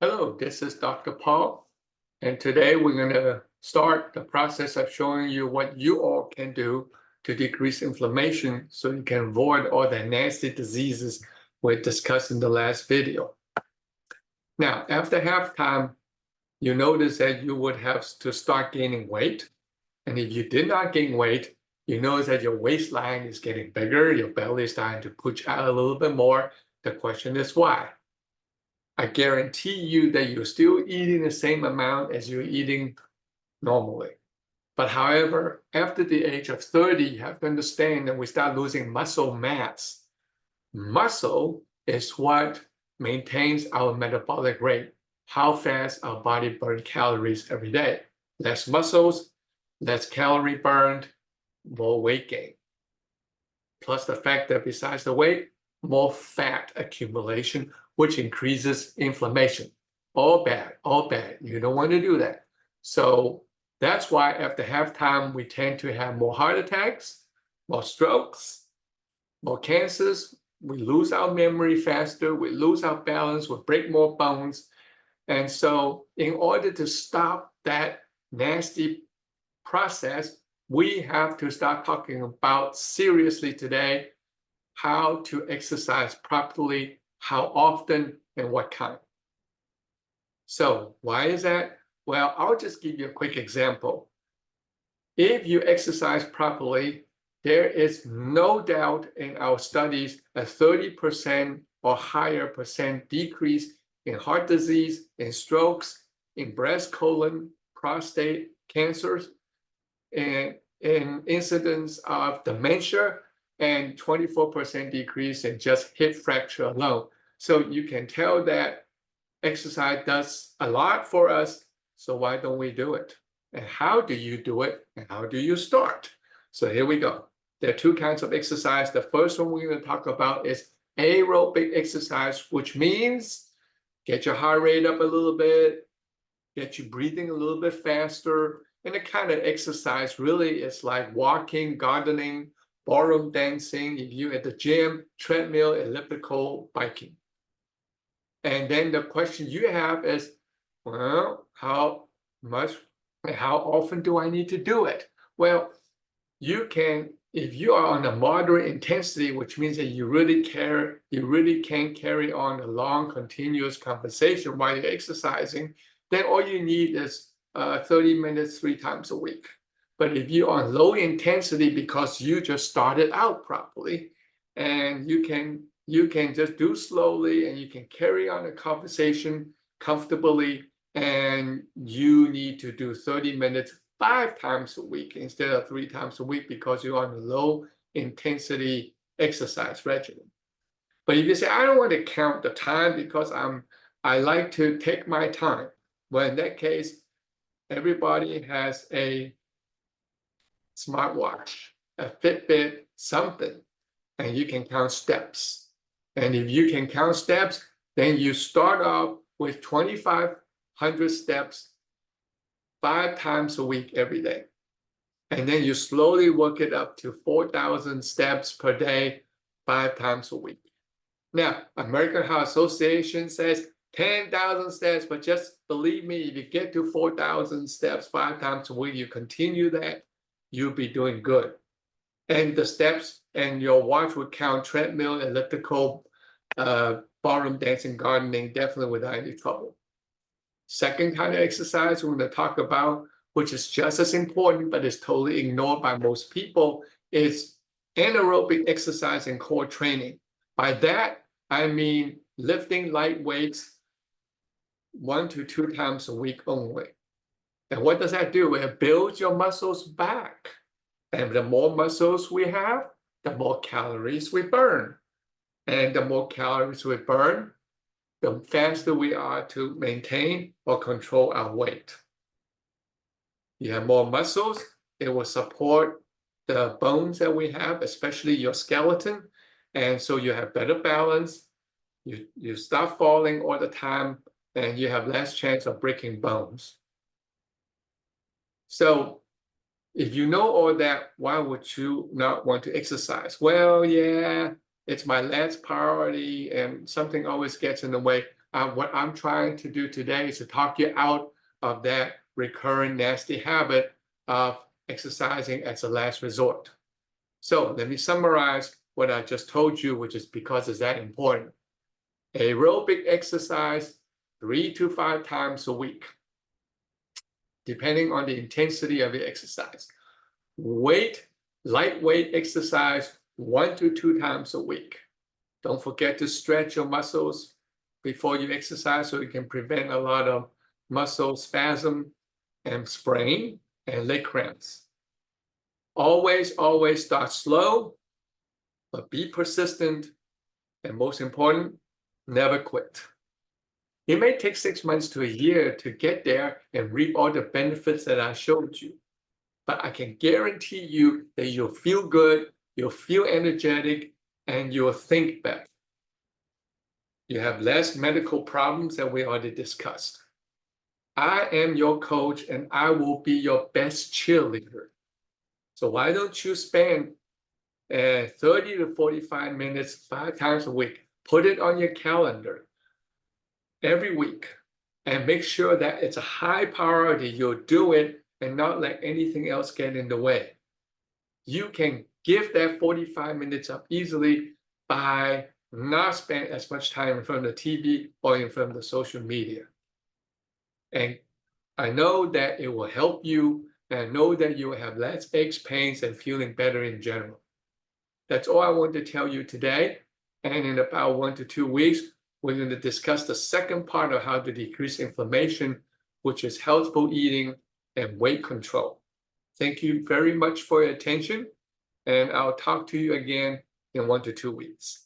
Hello, this is Dr. Paul, and today we're going to start the process of showing you what you all can do to decrease inflammation so you can avoid all the nasty diseases we discussed in the last video. Now, after halftime, you notice that you would have to start gaining weight. And if you did not gain weight, you notice that your waistline is getting bigger, your belly is starting to push out a little bit more. The question is why? I guarantee you that you're still eating the same amount as you're eating normally. But however, after the age of 30, you have to understand that we start losing muscle mass. Muscle is what maintains our metabolic rate, how fast our body burns calories every day. Less muscles, less calorie burned, more weight gain. Plus the fact that besides the weight, more fat accumulation, which increases inflammation. All bad, all bad. You don't want to do that. So that's why after halftime, we tend to have more heart attacks, more strokes, more cancers. We lose our memory faster, we lose our balance, we break more bones. And so in order to stop that nasty process, we have to start talking about seriously today how to exercise properly, how often, and what kind. So why is that? Well, I'll just give you a quick example. If you exercise properly, there is no doubt in our studies a 30% or higher percent decrease in heart disease, in strokes, in breast, colon, prostate cancers, and in incidence of dementia, and 24% decrease in just hip fracture alone. So you can tell that exercise does a lot for us. So why don't we do it? And how do you do it? And how do you start? So here we go. There are two kinds of exercise. The first one we're going to talk about is aerobic exercise, which means get your heart rate up a little bit, get you breathing a little bit faster. And the kind of exercise really is like walking, gardening, ballroom dancing, if you're at the gym, treadmill, elliptical, biking. And then the question you have is, well, how often do I need to do it? Well, you can, if you are on a moderate intensity, which means that you really can carry on a long, continuous conversation while you're exercising, then all you need is 30 minutes 3 times a week. But if you're on low intensity because you just started out properly, and you can just do slowly and you can carry on a conversation comfortably, and you need to do 30 minutes 5 times a week instead of 3 times a week because you're on a low intensity exercise regimen. But if you say, I don't want to count the time because I like to take my time. Well, in that case, everybody has a smartwatch, a Fitbit, something, and you can count steps. And if you can count steps, then you start off with 2,500 steps 5 times a week every day. And then you slowly work it up to 4,000 steps per day, 5 times a week. Now, American Heart Association says 10,000 steps, but just believe me, if you get to 4,000 steps 5 times a week, you continue that, you'll be doing good. And the steps and your watch would count treadmill, elliptical, ballroom dancing, gardening, definitely without any trouble. Second kind of exercise we're going to talk about, which is just as important, but is totally ignored by most people, is anaerobic exercise and core training. By that, I mean lifting light weights 1 to 2 times a week only. And what does that do? It builds your muscles back. And the more muscles we have, the more calories we burn. And the more calories we burn, the faster we are to maintain or control our weight. You have more muscles, it will support the bones that we have, especially your skeleton. And so you have better balance, you stop falling all the time, and you have less chance of breaking bones. So if you know all that, why would you not want to exercise? Well, yeah, it's my last priority and something always gets in the way. what I'm trying to do today is to talk you out of that recurring nasty habit of exercising as a last resort. So let me summarize what I just told you, which is because it's that important. Aerobic exercise 3 to 5 times a week, depending on the intensity of the exercise. Lightweight exercise 1 to 2 times a week. Don't forget to stretch your muscles before you exercise so you can prevent a lot of muscle spasm and sprain and leg cramps. Always start slow, but be persistent. And most important, never quit. It may take 6 months to a year to get there and reap all the benefits that I showed you. But I can guarantee you that you'll feel good, you'll feel energetic, and you'll think better. You have less medical problems that we already discussed. I am your coach and I will be your best cheerleader. So why don't you spend 30 to 45 minutes 5 times a week? Put it on your calendar every week and make sure that it's a high priority. You'll do it and not let anything else get in the way. You can give that 45 minutes up easily by not spend as much time in front of the TV or in front of the social media. And I know that it will help you, and I know that you will have less aches, pains, and feeling better in general. That's all I want to tell you today. And in about 1 to 2 weeks, we're going to discuss the second part of how to decrease inflammation, which is healthful eating and weight control. Thank you very much for your attention, and I'll talk to you again in 1 to 2 weeks.